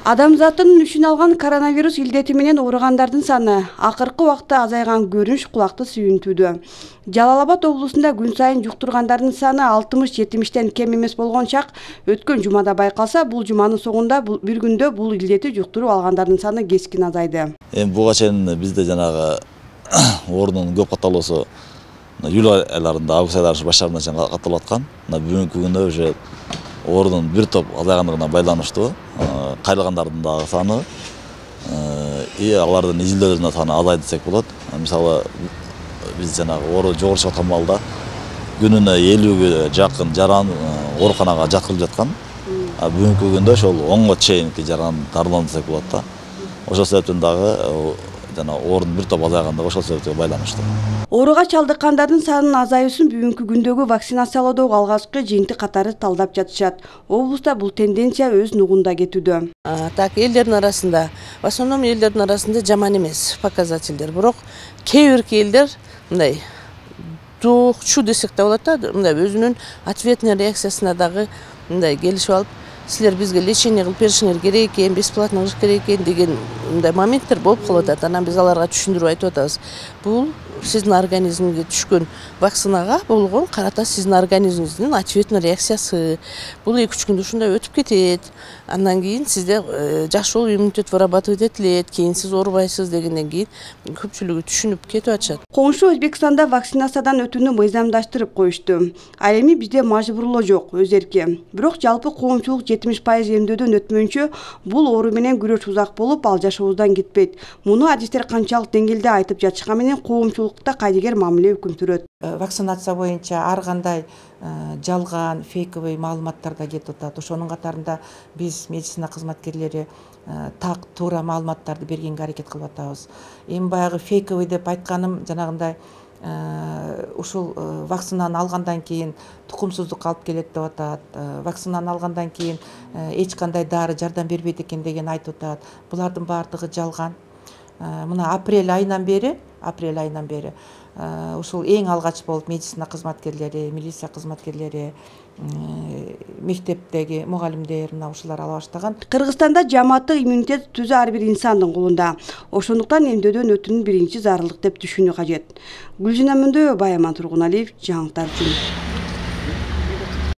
Адамзаттын үшүн алган коронавирус илдети менен ооругандардын саны акыркы убакта азайган көрүнүш кулакты сүйүнтүүдө. Жалал-Абад облусунда күн сайын жуктургандардын саны 60-70тен кем эмес болгон чак өткөн жумада байкалса, бул жуманын соңунда бир күндө бул илдети жуктуруп алгандардын саны кескин азайды. Буга чейин бизде жанагы оорунун көп катталуусу июль айларында, август айларынын баштарында катталып аткан. Бүгүнкү күндө уже оорунун бир топ азайгандыгына байланыштуу кайрылгандардын дагы саны алардын изилдөөлөрүнүн саны азайды десек болот. Мисалы, биз жанагы оору жогору чыгып аткан маалда күнүнө 50ге жакын жаран ооруканага жаткырылып жаткан. Бүгүнкү күндө ошол 10га чейинки жаран дарыланды десек болот да. Ошол себептен дагы оорунун бир топ азайгандыгы ошол себепке байланыштуу. Ооруга чалдыккандардын санынын азаюусун бүгүнкү күндөгү вакцинациялоодогу алгачкы жыйынтык катары талдап жатышат. Облуста бул тенденция өз нугунда кетүүдө. Так, элдердин арасында, в основном элдердин арасында жаман эмес показательдер. Бирок кээ бир элдер мындай жокчу десек да болот да, мындай өзүнүн ответный реакциясына дагы мындай келишип алып, силер бизге лечение кылып беришиңер керек экен, бесплатно кылыш керек экен деген мындай моменттер болуп калып атат. Анан биз аларга түшүндүрүп айтып атабыз. Бул сиздин организмиңизге түшкөн вакцинага болгон карата сиздин организмиңиздин ответный реакциясы. Бул 2-3 күндө ушундай өтүп кетет. Андан кийин сизде жакшы болуп иммунитет вырабатывать этилет, кийин сиз оорубайсыз дегенден кийин көпчүлүгү түшүнүп кетип атышат. Коңшу Өзбекстанда вакцинациядан өтүүнү мыйзамдаштырып коюшту. Ал эми бизде мажбурлоо жок, өз эрки. Бирок жалпы коомчулук 70% эмдөөдөн өтмөйүнчө бул оору менен күрөш узак болуп, ал жашообуздан кетпейт. Муну адистер канчалык деңгээлде айтып жатышкан менен коомчулукта кайдыгер мамиле үкүм сүрөт. Вакцинация боюнча ар кандай жалган, фейковый маалыматтар да кетип атат. Ошонун катарында биз медицина кызматкерлери так туура маалыматтарды бергенге аракет кылып атабыз. Эми баягы фейковый деп айтканым жанагындай ушул вакцинаны алгандан кийин тукумсуздук алып келет деп атат. Вакцинаны алгандан кийин эч кандай дары жардам бербейт экен деген айтып атат. Булардын баардыгы жалган. Мына апрель айынан бери ушул эң алгач болуп медицина кызматкерлери, милиция кызматкерлери, мектептеги мугалимдер ушулар ала баштаган. Кыргызстанда жамааттык иммунитет түзүү ар бир инсандын колунда. Ошондуктан эмдөөдөн өтүүнүн биринчи зарылдык деп түшүнүү кажет. Гүлжина Мөндөбаева, Баяман Тургуналиев, жаңылыктар үчүн.